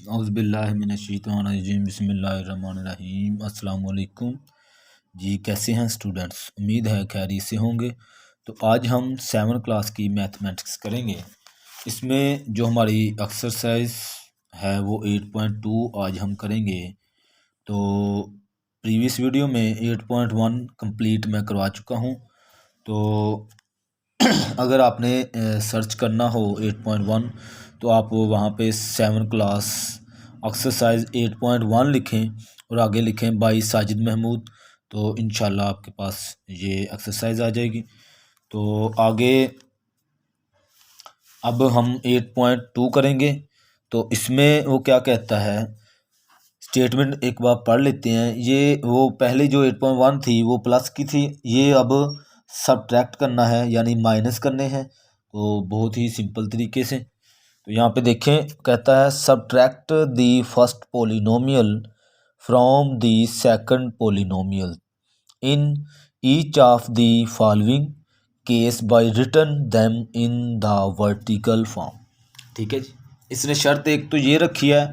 औज़ुबिल्लाहिमिनश्शैतानिर्रजीम बिस्मिल्लाहिर्रहमानिर्रहीम अस्सलाम वालेकुम जी। कैसे हैं स्टूडेंट्स? उम्मीद है खैरियत से होंगे। तो आज हम 7 क्लास की मैथमेटिक्स करेंगे। इसमें जो हमारी एक्सरसाइज है वो 8.2 आज हम करेंगे। तो प्रीवियस वीडियो में 8.1 कंप्लीट मैं करवा चुका हूँ। तो अगर आपने सर्च करना हो 8.1 तो आप वहाँ पे 7 क्लास एक्सरसाइज 8.1 लिखें और आगे लिखें बाई साजिद महमूद, तो इंशाल्लाह आपके पास ये एक्सरसाइज आ जाएगी। तो आगे अब हम 8.2 करेंगे। तो इसमें वो क्या कहता है, स्टेटमेंट एक बार पढ़ लेते हैं। ये वो पहले जो 8.1 थी वो प्लस की थी, ये अब सब्ट्रैक्ट करना है यानी माइनस करने हैं। तो बहुत ही सिंपल तरीके से तो यहाँ पे देखें, कहता है subtract the first polynomial from the second polynomial in each of the following case by written them in the vertical form. ठीक है जी। इसने शर्त एक तो ये रखी है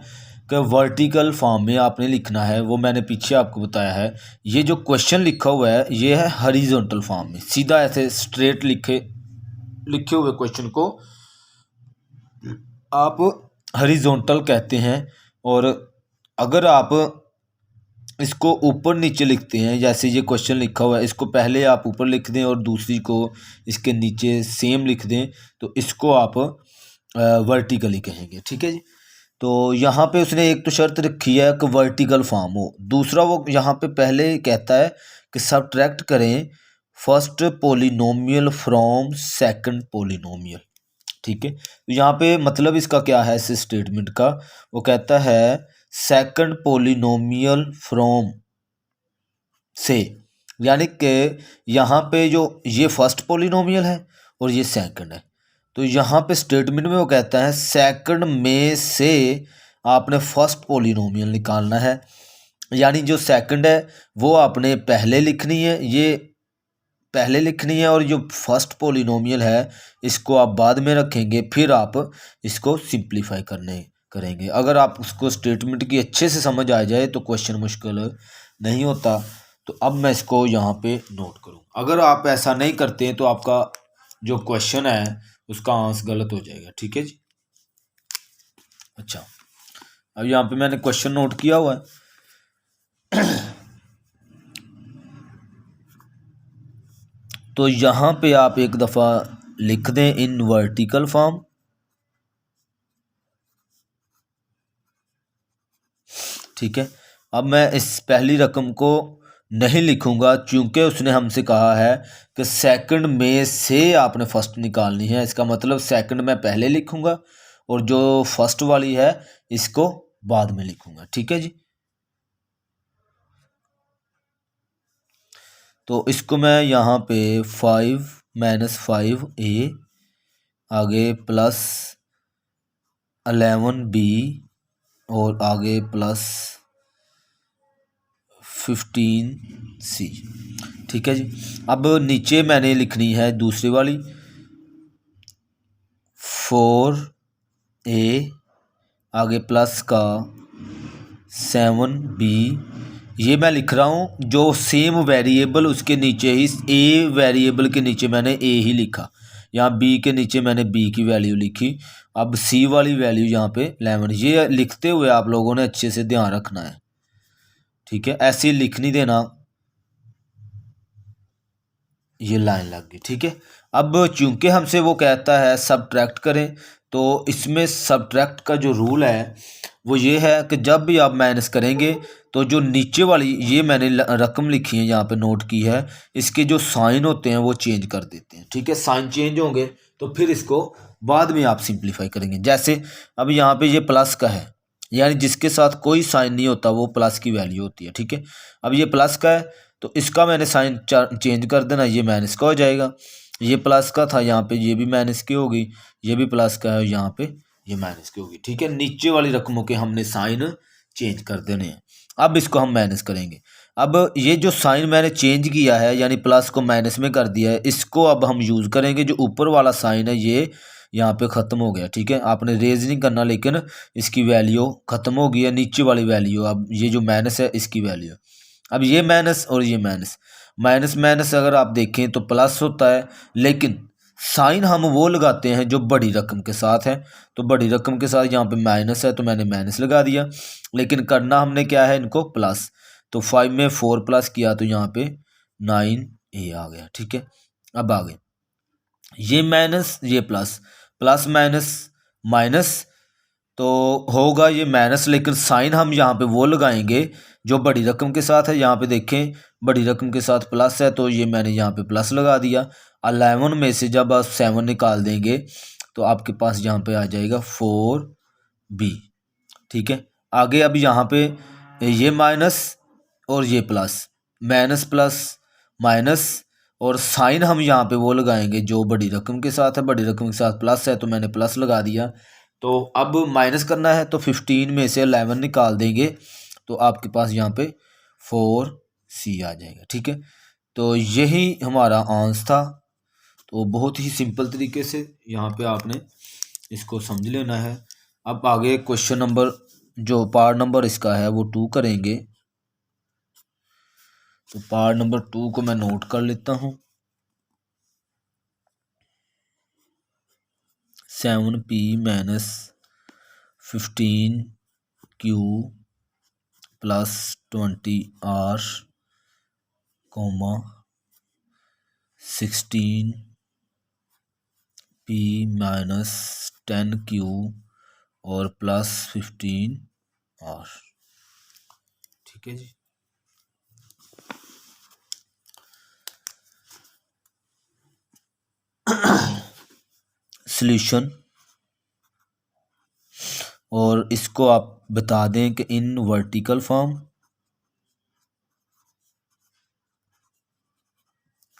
कि वर्टिकल फॉर्म में आपने लिखना है, वो मैंने पीछे आपको बताया है। ये जो क्वेश्चन लिखा हुआ है ये है हॉरिजॉन्टल फॉर्म में, सीधा ऐसे स्ट्रेट लिखे हुए क्वेश्चन को आप हॉरिजॉन्टल कहते हैं। और अगर आप इसको ऊपर नीचे लिखते हैं, जैसे ये क्वेश्चन लिखा हुआ है, इसको पहले आप ऊपर लिख दें और दूसरी को इसके नीचे सेम लिख दें, तो इसको आप वर्टिकली कहेंगे। ठीक है जी। तो यहाँ पे उसने एक तो शर्त रखी है कि वर्टिकल फॉर्म हो, दूसरा वो यहाँ पे पहले कहता है कि सब्ट्रैक्ट करें first polynomial from second polynomial. ठीक है। तो यहाँ पे मतलब इसका क्या है, इस स्टेटमेंट का, वो कहता है सेकंड पोलिनोमियल फ्रॉम से, यानी कि यहाँ पे जो ये फर्स्ट पोलिनोमियल है और ये सेकंड है, तो यहाँ पे स्टेटमेंट में वो कहता है सेकंड में से आपने फर्स्ट पोलिनोमियल निकालना है। यानी जो सेकंड है वो आपने पहले लिखनी है, ये पहले लिखनी है, और जो फर्स्ट पोलिनोमियल है इसको आप बाद में रखेंगे, फिर आप इसको सिंप्लीफाई करेंगे। अगर आप उसको स्टेटमेंट की अच्छे से समझ आ जाए तो क्वेश्चन मुश्किल नहीं होता। तो अब मैं इसको यहाँ पे नोट करूँ। अगर आप ऐसा नहीं करते हैं तो आपका जो क्वेश्चन है उसका आंसर गलत हो जाएगा। ठीक है जी। अच्छा, अब यहाँ पे मैंने क्वेश्चन नोट किया हुआ है। तो यहाँ पे आप एक दफ़ा लिख दें इन वर्टिकल फॉर्म। ठीक है। अब मैं इस पहली रकम को नहीं लिखूंगा, क्योंकि उसने हमसे कहा है कि सेकंड में से आपने फर्स्ट निकालनी है। इसका मतलब सेकंड मैं पहले लिखूंगा और जो फर्स्ट वाली है इसको बाद में लिखूंगा। ठीक है जी। तो इसको मैं यहाँ पे 5 - 5a आगे प्लस 11b और आगे प्लस 15c। ठीक है जी। अब नीचे मैंने लिखनी है दूसरी वाली 4a आगे प्लस का 7b। ये मैं लिख रहा हूँ जो सेम वेरिएबल उसके नीचे ही, ए वेरिएबल के नीचे मैंने ए ही लिखा, यहाँ बी के नीचे मैंने बी की वैल्यू लिखी। अब सी वाली वैल्यू यहाँ पे 11। ये लिखते हुए आप लोगों ने अच्छे से ध्यान रखना है। ठीक है, ऐसे लिख नहीं देना। ये लाइन लग गई। ठीक है। अब चूंकि हमसे वो कहता है सब्ट्रैक्ट करें, तो इसमें सब्ट्रैक्ट का जो रूल है वो ये है कि जब भी आप माइनस करेंगे तो जो नीचे वाली ये मैंने रकम लिखी है यहाँ पे नोट की है, इसके जो साइन होते हैं वो चेंज कर देते हैं। ठीक है, साइन चेंज होंगे तो फिर इसको बाद में आप सिंप्लीफाई करेंगे। जैसे अब यहाँ पे ये प्लस का है, यानी जिसके साथ कोई साइन नहीं होता वो प्लस की वैल्यू होती है। ठीक है। अब ये प्लस का है तो इसका मैंने साइन चेंज कर देना, ये माइनस का हो जाएगा। ये प्लस का था, यहाँ पे ये भी माइनस की होगी, ये भी प्लस का है, यहाँ पे ये माइनस की होगी। ठीक है, नीचे वाली रकमों के हमने साइन चेंज कर देने हैं। अब इसको हम माइनस करेंगे। अब ये जो साइन मैंने चेंज किया है यानी प्लस को माइनस में कर दिया है, इसको अब हम यूज़ करेंगे। जो ऊपर वाला साइन है ये यहाँ पे ख़त्म हो गया। ठीक है, आपने रेज नहीं करना, लेकिन इसकी वैल्यू ख़त्म हो गई है, नीचे वाली वैल्यू। अब ये जो माइनस है इसकी वैल्यू, अब ये माइनस और ये माइनस, माइनस माइनस अगर आप देखें तो प्लस होता है, लेकिन साइन हम वो लगाते हैं जो बड़ी रकम के साथ है। तो बड़ी रकम के साथ यहाँ पे माइनस है तो मैंने माइनस लगा दिया, लेकिन करना हमने क्या है, इनको प्लस। तो 5 में 4 प्लस किया तो यहाँ पे 9a आ गया। ठीक है, अब आगे ये माइनस ये प्लस, प्लस माइनस माइनस तो होगा ये माइनस, लेकिन साइन हम यहाँ पे वो लगाएंगे जो बड़ी रकम के साथ है। यहाँ पे देखें बड़ी रकम के साथ प्लस है तो ये मैंने यहाँ पे प्लस लगा दिया। 11 में से जब आप 7 निकाल देंगे तो आपके पास यहाँ पे आ जाएगा 4b। ठीक है, आगे अब यहाँ पे ये माइनस और ये प्लस, माइनस प्लस माइनस, और साइन हम यहाँ पे वो लगाएंगे जो बड़ी रकम के साथ है। बड़ी रकम के साथ प्लस है तो मैंने प्लस लगा दिया। तो अब माइनस करना है तो 15 में से 11 निकाल देंगे तो आपके पास यहाँ पे 4c आ जाएगा। ठीक है, तो यही हमारा आंसर था। तो बहुत ही सिंपल तरीके से यहाँ पे आपने इसको समझ लेना है। अब आगे क्वेश्चन नंबर जो पार्ट नंबर इसका है वो 2 करेंगे। तो पार्ट नंबर 2 को मैं नोट कर लेता हूँ। 7p minus 15q plus 20r, 16p minus 10q और प्लस 15r। ठीक है जी, सॉल्यूशन, और इसको आप बता दें कि इन वर्टिकल फॉर्म।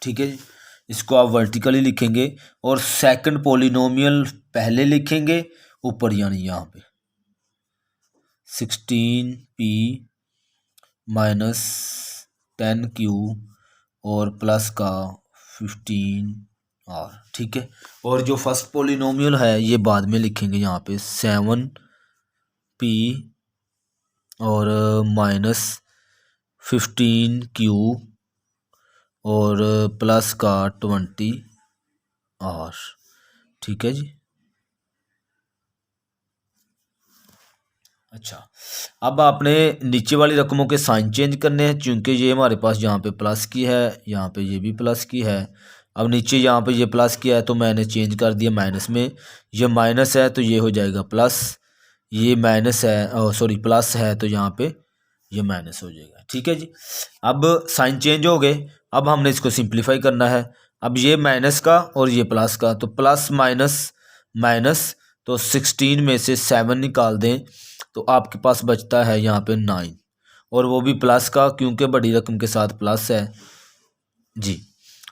ठीक है जी, इसको आप वर्टिकली लिखेंगे और सेकंड पॉलिनोमियल पहले लिखेंगे ऊपर, यानी यहाँ पे 16p माइनस 10q और प्लस का 15r। ठीक है, और जो फर्स्ट पॉलिनोमियल है ये बाद में लिखेंगे यहाँ पे 7p और माइनस 15q और प्लस का 20r। ठीक है जी, अच्छा अब आपने नीचे वाली रकमों के साइन चेंज करने हैं, क्योंकि ये हमारे पास यहाँ पे प्लस की है, यहाँ पे ये भी प्लस की है। अब नीचे यहाँ पे ये प्लस किया है तो मैंने चेंज कर दिया माइनस में। ये माइनस है तो ये हो जाएगा प्लस, ये माइनस है सॉरी प्लस है तो यहाँ पे ये माइनस हो जाएगा। ठीक है जी, अब साइन चेंज हो गए। अब हमने इसको सिंप्लीफाई करना है। अब ये माइनस का और ये प्लस का, तो प्लस माइनस माइनस, तो 16 में से 7 निकाल दें तो आपके पास बचता है यहाँ पे 9, और वो भी प्लस का क्योंकि बड़ी रकम के साथ प्लस है जी।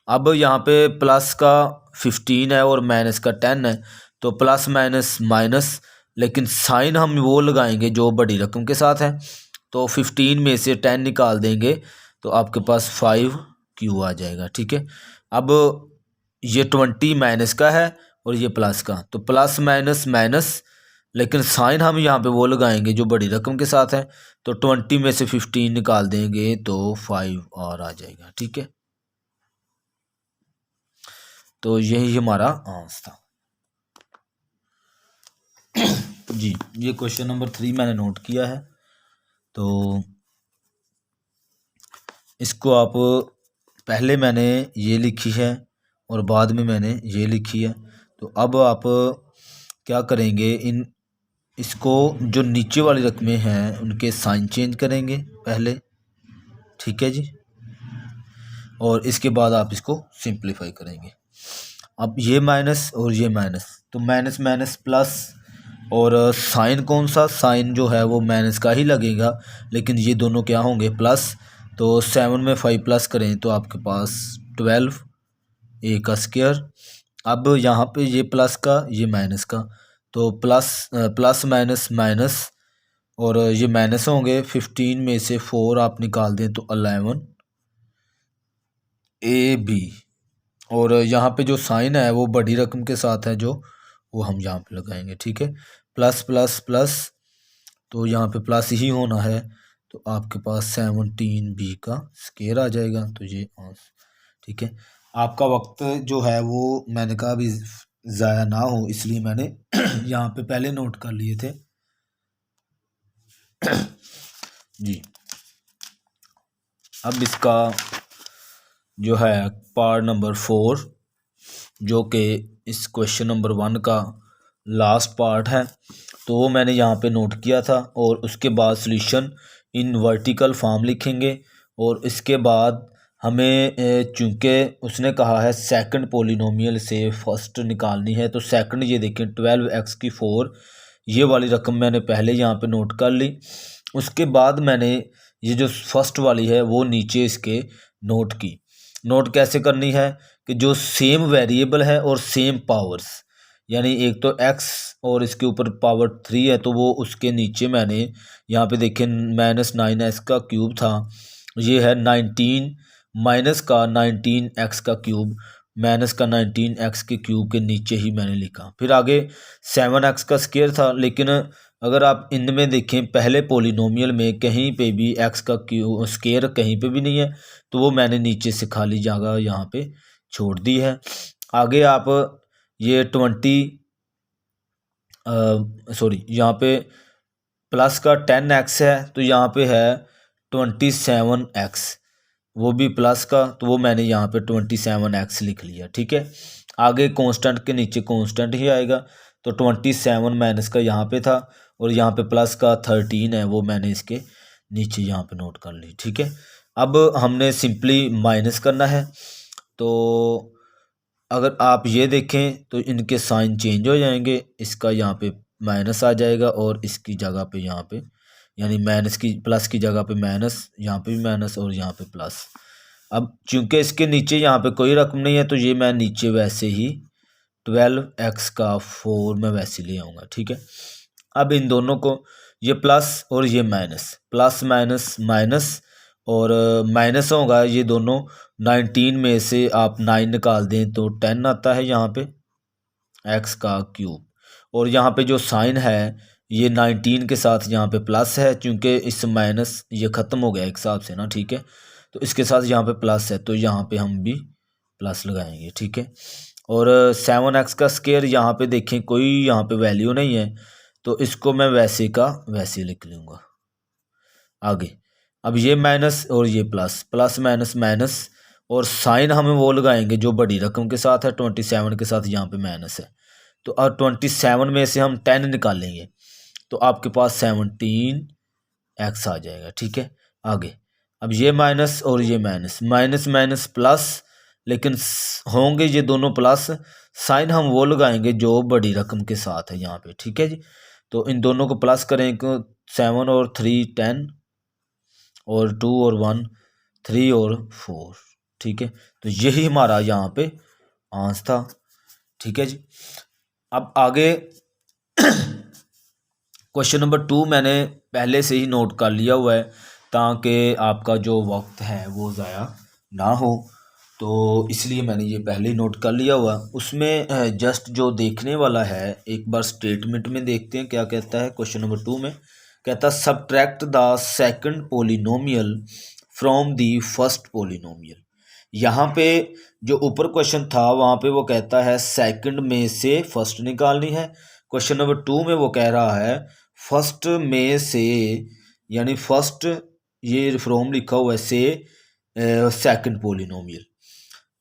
अब यहाँ पे प्लस का 15 है और माइनस का 10 है, तो प्लस माइनस माइनस, लेकिन साइन हम वो लगाएंगे जो बड़ी रकम के साथ है। तो 15 में से 10 निकाल देंगे तो आपके पास 5q आ जाएगा। ठीक है, अब ये 20 माइनस का है और ये प्लस का, तो प्लस माइनस माइनस, लेकिन साइन हम यहाँ पे वो लगाएंगे जो बड़ी रकम के साथ है। तो 20 में से 15 निकाल देंगे तो 5r आ जाएगा। ठीक है, तो यही हमारा आंसर था जी। ये क्वेश्चन नंबर 3 मैंने नोट किया है। तो इसको आप पहले मैंने ये लिखी है और बाद में मैंने ये लिखी है। तो अब आप क्या करेंगे, इसको जो नीचे वाली रकमें हैं उनके साइन चेंज करेंगे पहले। ठीक है जी, और इसके बाद आप इसको सिंप्लीफाई करेंगे। अब ये माइनस और ये माइनस, तो माइनस माइनस प्लस, और साइन कौन सा, साइन जो है वो माइनस का ही लगेगा, लेकिन ये दोनों क्या होंगे प्लस। तो 7 में 5 प्लस करें तो आपके पास 12 a का स्क्वायर। अब यहाँ पे ये प्लस का ये माइनस का, तो प्लस माइनस माइनस, और ये माइनस होंगे। 15 में से 4 आप निकाल दें तो 11 ab, और यहाँ पे जो साइन है वो बड़ी रकम के साथ है जो वो हम यहाँ पे लगाएंगे। ठीक है, प्लस प्लस प्लस, तो यहाँ पे प्लस ही होना है, तो आपके पास 17b का स्केयर आ जाएगा। तो ये ठीक है। आपका वक्त जो है वो मैंने कहा अभी ज़ाया ना हो, इसलिए मैंने यहाँ पे पहले नोट कर लिए थे जी। अब इसका जो है पार्ट नंबर 4, जो कि इस क्वेश्चन नंबर 1 का लास्ट पार्ट है, तो वो मैंने यहाँ पे नोट किया था। और उसके बाद सॉल्यूशन इन वर्टिकल फॉर्म लिखेंगे। और इसके बाद हमें चूँकि उसने कहा है सेकंड पोलिनोमियल से फर्स्ट निकालनी है, तो सेकंड ये देखें 12x की 4, ये वाली रकम मैंने पहले यहाँ पे नोट कर ली। उसके बाद मैंने ये जो फर्स्ट वाली है वो नीचे इसके नोट की। नोट कैसे करनी है कि जो सेम वेरिएबल है और सेम पावर्स, यानी एक तो x और इसके ऊपर पावर 3 है, तो वो उसके नीचे मैंने यहाँ पे देखें -9x का क्यूब था, ये है 19 माइनस का 19x का क्यूब माइनस का 19x के क्यूब के नीचे ही मैंने लिखा। फिर आगे 7x का स्केयर था, लेकिन अगर आप इनमें देखें पहले पोलिनोमियल में कहीं पे भी x का क्यूब स्केयर कहीं पे भी नहीं है, तो वो मैंने नीचे से खाली जगह यहाँ पे छोड़ दी है। आगे आप ये 20 सॉरी यहाँ पे प्लस का 10x है, तो यहाँ पे है 27x, वो भी प्लस का, तो वो मैंने यहाँ पे 27x लिख लिया। ठीक है, आगे कांस्टेंट के नीचे कांस्टेंट ही आएगा, तो 27 माइनस का यहाँ पे था, और यहाँ पे प्लस का 13 है, वो मैंने इसके नीचे यहाँ पे नोट कर ली। ठीक है, अब हमने सिंपली माइनस करना है। तो अगर आप ये देखें तो इनके साइन चेंज हो जाएंगे, इसका यहाँ पे माइनस आ जाएगा और इसकी जगह पे यहाँ पे, यानी माइनस की प्लस की जगह पे माइनस, यहाँ पे भी माइनस और यहाँ पे प्लस। अब चूंकि इसके नीचे यहाँ पे कोई रकम नहीं है, तो ये मैं नीचे वैसे ही 12x का 4 मैं वैसे ले आऊँगा। ठीक है, अब इन दोनों को, ये प्लस और ये माइनस, प्लस माइनस माइनस, और माइनस होगा ये दोनों। 19 में से आप 9 निकाल दें तो 10 आता है यहाँ पे x का क्यूब, और यहाँ पे जो साइन है ये 19 के साथ यहाँ पे प्लस है, क्योंकि इस माइनस ये ख़त्म हो गया एक हिसाब से ना। ठीक है, तो इसके साथ यहाँ पे प्लस है, तो यहाँ पे हम भी प्लस लगाएंगे। ठीक है, और 7x का स्केयर यहाँ पे देखें कोई यहाँ पे वैल्यू नहीं है, तो इसको मैं वैसे का वैसे लिख लूँगा। आगे अब ये माइनस और ये प्लस, प्लस माइनस माइनस, और साइन हमें वो लगाएंगे जो बड़ी रकम के साथ है, 27 के साथ यहाँ पे माइनस है, तो अब 27 में से हम 10 निकालेंगे, तो आपके पास 17x आ जाएगा। ठीक है, आगे अब ये माइनस और ये माइनस, माइनस माइनस प्लस, लेकिन होंगे ये दोनों प्लस, साइन हम वो लगाएंगे जो बड़ी रकम के साथ है यहाँ पे। ठीक है जी, तो इन दोनों को प्लस करेंगे, 7 और 3 10, और 2 और 1 3 और 4। ठीक है, तो यही हमारा यहाँ पे आंसर था। ठीक है जी, अब आगे क्वेश्चन नंबर 2 मैंने पहले से ही नोट कर लिया हुआ है, ताकि आपका जो वक्त है वो ज़ाया ना हो, तो इसलिए मैंने ये पहले ही नोट कर लिया हुआ। उसमें जस्ट जो देखने वाला है, एक बार स्टेटमेंट में देखते हैं क्या कहता है। क्वेश्चन नंबर 2 में कहता है subtract the second polynomial from the first polynomial. यहाँ पे जो ऊपर क्वेश्चन था वहाँ पे वो कहता है सेकंड में से फर्स्ट निकालनी है। क्वेश्चन नंबर 2 में वो कह रहा है फर्स्ट में से, यानी फर्स्ट ये फ्रॉम लिखा हुआ है से सेकंड पोलिनोमियल।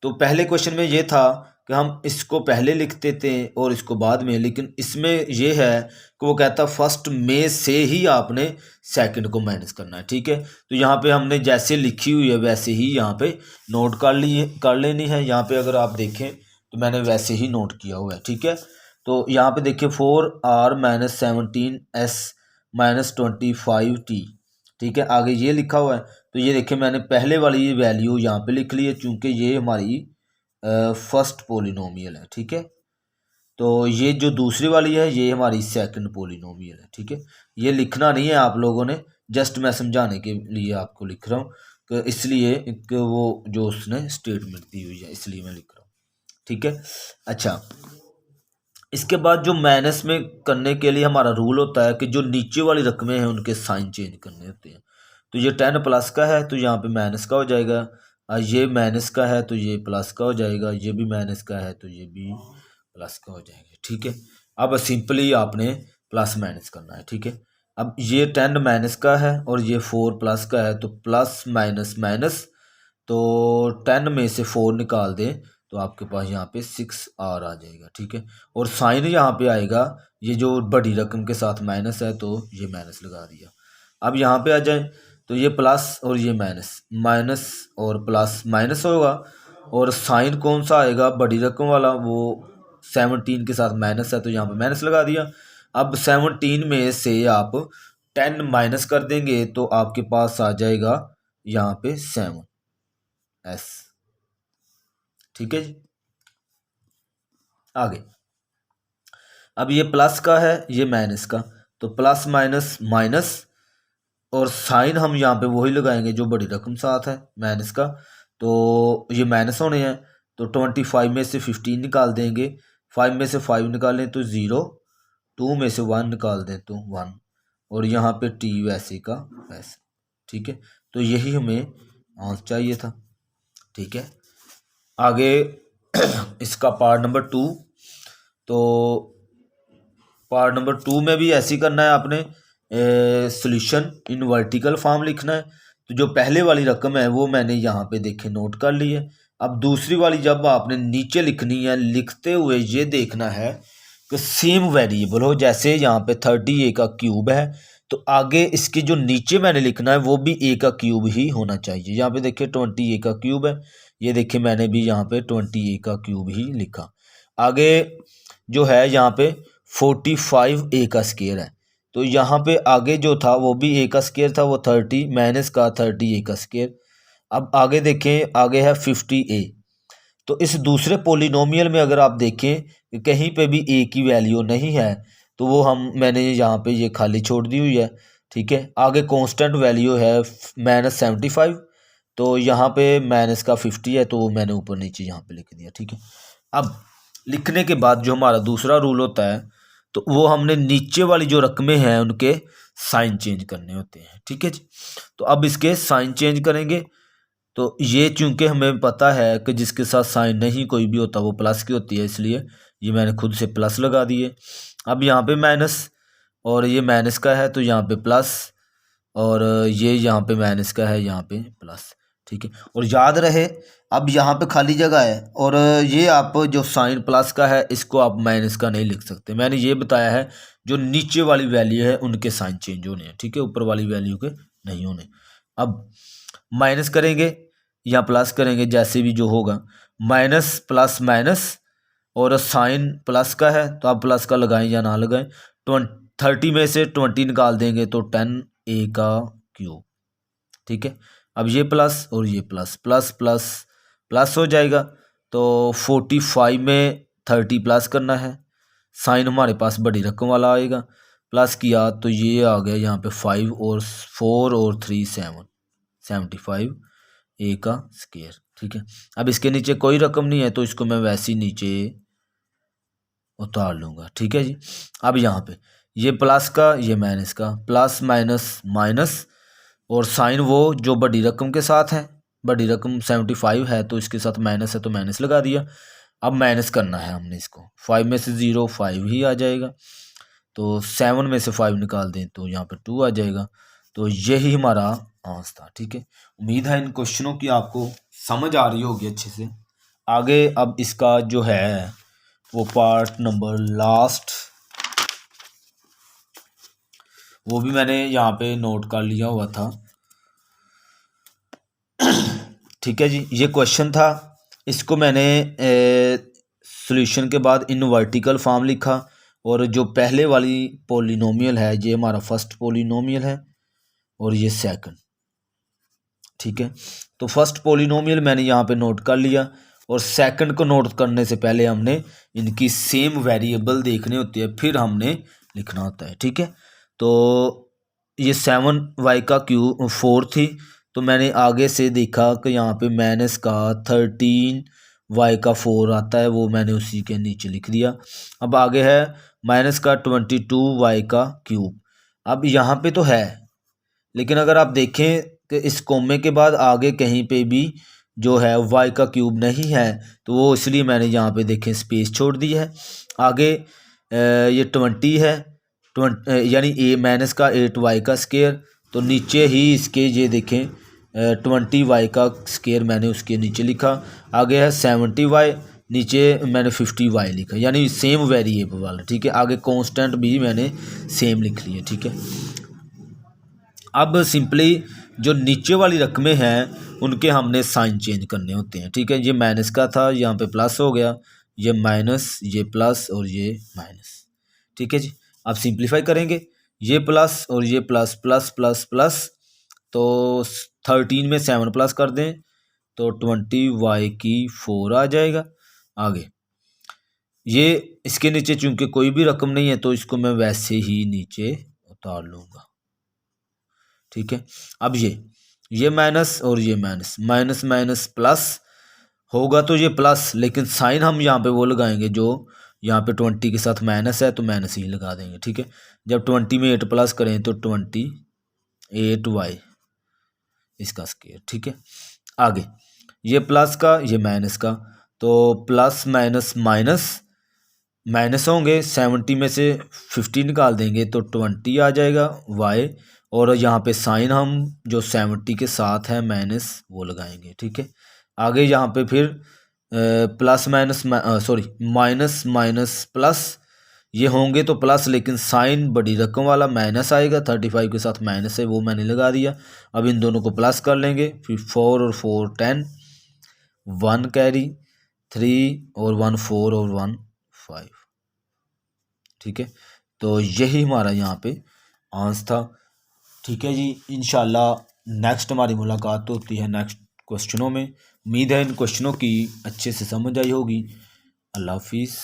तो पहले क्वेश्चन में ये था कि हम इसको पहले लिखते थे और इसको बाद में, लेकिन इसमें ये है कि वो कहता फर्स्ट में से ही आपने सेकंड को माइनस करना है। ठीक है, तो यहाँ पे हमने जैसे लिखी हुई है वैसे ही यहाँ पे नोट कर लेनी है। यहाँ पे अगर आप देखें तो मैंने वैसे ही नोट किया हुआ है। ठीक है, तो यहाँ पे देखिए 4r - 17s - 25t। ठीक है, आगे ये लिखा हुआ है, तो ये देखिए मैंने पहले वाली वैल्यू यहाँ पे लिख ली है, चूँकि ये हमारी फर्स्ट पोलिनोमियल है। ठीक है, तो ये जो दूसरी वाली है ये हमारी सेकंड पोलिनोमियल है। ठीक है, ये लिखना नहीं है आप लोगों ने, जस्ट मैं समझाने के लिए आपको लिख रहा हूँ, कि इसलिए एक वो जो उसने स्टेटमेंट दी हुई है इसलिए मैं लिख रहा हूँ। ठीक है, अच्छा इसके बाद जो माइनस में करने के लिए हमारा रूल होता है कि जो नीचे वाली रकमें हैं उनके साइन चेंज करने होते हैं। तो ये 10 प्लस का है तो यहाँ पे माइनस का हो जाएगा, और ये माइनस का है तो ये प्लस का हो जाएगा, ये भी माइनस का है तो ये भी प्लस का हो जाएगा। ठीक है, अब सिंपली आपने प्लस माइनस करना है। ठीक है, अब ये 10 माइनस का है और ये 4 प्लस का है, तो प्लस माइनस माइनस, तो 10 में से 4 निकाल दें तो आपके पास यहाँ पे 6 आर आ जाएगा। ठीक है, और साइन यहाँ पे आएगा, ये जो बड़ी रकम के साथ माइनस है तो ये माइनस लगा दिया। अब यहाँ पे आ जाए तो ये प्लस और ये माइनस, माइनस और प्लस माइनस होगा, और साइन कौन सा आएगा बड़ी रकम वाला, वो 17 के साथ माइनस है तो यहाँ पे माइनस लगा दिया। अब 17 में से आप 10 माइनस कर देंगे तो आपके पास आ जाएगा यहाँ पे 7 एस। ठीक है जी, आगे अब ये प्लस का है ये माइनस का, तो प्लस माइनस माइनस, और साइन हम यहाँ पे वही लगाएंगे जो बड़ी रकम साथ है माइनस का, तो ये माइनस होने हैं, तो 25 में से 15 निकाल देंगे, 5 में से 5 निकालें तो 0, 2 में से 1 निकाल दें तो 1, और यहाँ पे टी वैसे का वैसे। ठीक है, तो यही हमें आंसर चाहिए था। ठीक है, आगे इसका पार्ट नंबर 2, तो पार्ट नंबर 2 में भी ऐसे ही करना है आपने, सॉल्यूशन इन वर्टिकल फॉर्म लिखना है। तो जो पहले वाली रकम है वो मैंने यहाँ पे देखे नोट कर ली है। अब दूसरी वाली जब आपने नीचे लिखनी है, लिखते हुए ये देखना है कि सेम वेरिएबल हो, जैसे यहाँ पे 30 ए का क्यूब है तो आगे इसके जो नीचे मैंने लिखना है वो भी ए का क्यूब ही होना चाहिए। यहाँ पे देखिए 20 ए का क्यूब है, ये देखिए मैंने भी यहाँ पे 20 ए का क्यूब ही लिखा। आगे जो है यहाँ पे 45 ए का स्केयर है, तो यहाँ पे आगे जो था वो भी ए का स्केयर था, वो 30 माइनस का 30 ए का स्केयर। अब आगे देखें, आगे है 50 ए, तो इस दूसरे पोलिनोमियल में अगर आप देखें कि कहीं पे भी ए की वैल्यू नहीं है तो वो मैंने यहाँ पे ये खाली छोड़ दी हुई है। ठीक है, आगे कांस्टेंट वैल्यू है -75, तो यहाँ पे माइनस का 50 है तो वो मैंने ऊपर नीचे यहाँ पे लिख दिया। ठीक है, अब लिखने के बाद जो हमारा दूसरा रूल होता है तो वो हमने नीचे वाली जो रकमें हैं उनके साइन चेंज करने होते हैं। ठीक है जी, तो अब इसके साइन चेंज करेंगे, तो ये चूंकि हमें पता है कि जिसके साथ साइन नहीं कोई भी होता वो प्लस की होती है, इसलिए ये मैंने खुद से प्लस लगा दिए। अब यहाँ पे माइनस, और ये माइनस का है तो यहाँ पे प्लस, और ये यहाँ पे माइनस का है यहाँ पे प्लस। ठीक है, और याद रहे अब यहाँ पे खाली जगह है, और ये आप जो साइन प्लस का है इसको आप माइनस का नहीं लिख सकते। मैंने ये बताया है जो नीचे वाली वैल्यू है उनके साइन चेंज होने हैं। ठीक है, ऊपर वाली वैल्यू के नहीं होने। अब माइनस करेंगे या प्लस करेंगे, जैसे भी जो होगा, माइनस प्लस माइनस, और साइन प्लस का है तो आप प्लस का लगाएं या ना लगाएं। 30 में से 20 निकाल देंगे तो 10 ए का क्यूब। ठीक है, अब ये प्लस और ये प्लस, प्लस प्लस प्लस हो जाएगा, तो 45 में 30 प्लस करना है, साइन हमारे पास बड़ी रकम वाला आएगा, प्लस किया तो ये आ गया यहाँ पे 5 और 4 और 3 7, 75 ए का स्केयर। ठीक है, अब इसके नीचे कोई रकम नहीं है तो इसको मैं वैसे ही नीचे उतार लूँगा। ठीक है जी, अब यहाँ पे ये प्लस का ये माइनस का, प्लस माइनस माइनस, और साइन वो जो बड़ी रकम के साथ है, बड़ी रकम 75 है तो इसके साथ माइनस है तो माइनस लगा दिया। अब माइनस करना है हमने इसको, 5 में से 0 5 ही आ जाएगा, तो 7 में से 5 निकाल दें तो यहाँ पे 2 आ जाएगा। तो यही हमारा आंसर था। ठीक है, उम्मीद है इन क्वेश्चनों की आपको समझ आ रही होगी अच्छे से। आगे अब इसका जो है वो पार्ट नंबर लास्ट, वो भी मैंने यहाँ पे नोट कर लिया हुआ था। ठीक है जी, ये क्वेश्चन था, इसको मैंने सॉल्यूशन के बाद इन वर्टिकल फॉर्म लिखा, और जो पहले वाली पोलिनोमियल है ये हमारा फर्स्ट पोलिनोमियल है और ये सेकंड। ठीक है, तो फर्स्ट पोलिनोमियल मैंने यहाँ पे नोट कर लिया, और सेकंड को नोट करने से पहले हमने इनकी सेम वेरिएबल देखनी होती है, फिर हमने लिखना होता है। ठीक है, तो ये 7y का क्यूब 4 थी, तो मैंने आगे से देखा कि यहाँ पे माइनस का 13 वाई का 4 आता है, वो मैंने उसी के नीचे लिख दिया। अब आगे है माइनस का 22 वाई का क्यूब। अब यहाँ पे तो है, लेकिन अगर आप देखें कि इस कोमे के बाद आगे कहीं पे भी जो है वाई का क्यूब नहीं है, तो वो इसलिए मैंने यहाँ पे देखें स्पेस छोड़ दी है। आगे ये 20 है, यानी ए माइनस का 8 वाई का स्केयर, तो नीचे ही इसके ये देखें 20 वाई का स्केयर मैंने उसके नीचे लिखा। आगे है 70 वाई, नीचे मैंने 50 वाई लिखा, यानी सेम वेरिएबल वाला, ठीक है। आगे कांस्टेंट भी मैंने सेम लिख लिया, ठीक है। अब सिंपली जो नीचे वाली रकमें हैं उनके हमने साइन चेंज करने होते हैं, ठीक है। ये माइनस का था, यहाँ पे प्लस हो गया, ये माइनस, ये प्लस और ये माइनस, ठीक है जी। अब सिंप्लीफाई करेंगे, ये प्लस और ये प्लस, प्लस प्लस प्लस, तो 13 में 7 प्लस कर दें तो 20 वाई की 4 आ जाएगा। आगे ये इसके नीचे चूंकि कोई भी रकम नहीं है तो इसको मैं वैसे ही नीचे उतार लूँगा, ठीक है। अब ये माइनस और ये माइनस, माइनस माइनस प्लस होगा तो ये प्लस, लेकिन साइन हम यहाँ पे वो लगाएंगे जो यहाँ पे 20 के साथ माइनस है तो माइनस ही लगा देंगे, ठीक है। जब 20 में 8 प्लस करें तो 28 वाई इसका स्क्वायर, ठीक है। आगे ये प्लस का, ये माइनस का, तो प्लस माइनस माइनस माइनस होंगे, 70 में से 50 निकाल देंगे तो 20 आ जाएगा वाई, और यहाँ पे साइन हम जो 70 के साथ है माइनस वो लगाएंगे, ठीक है। आगे यहाँ पे फिर plus minus sorry minus minus plus, ये होंगे तो प्लस, लेकिन साइन बड़ी रकम वाला माइनस आएगा, 35 के साथ माइनस है वो मैंने लगा दिया। अब इन दोनों को प्लस कर लेंगे, फिर 4 और 4 10, 1 कैरी, 3 और 1 4 और 1 5, ठीक है। तो यही हमारा यहाँ पे आंसर था, ठीक है जी। इंशाल्लाह नेक्स्ट हमारी मुलाकात होती है नेक्स्ट क्वेश्चनों में। उम्मीद है इन क्वेश्चनों की अच्छे से समझ आई होगी। अल्लाह हाफिज़।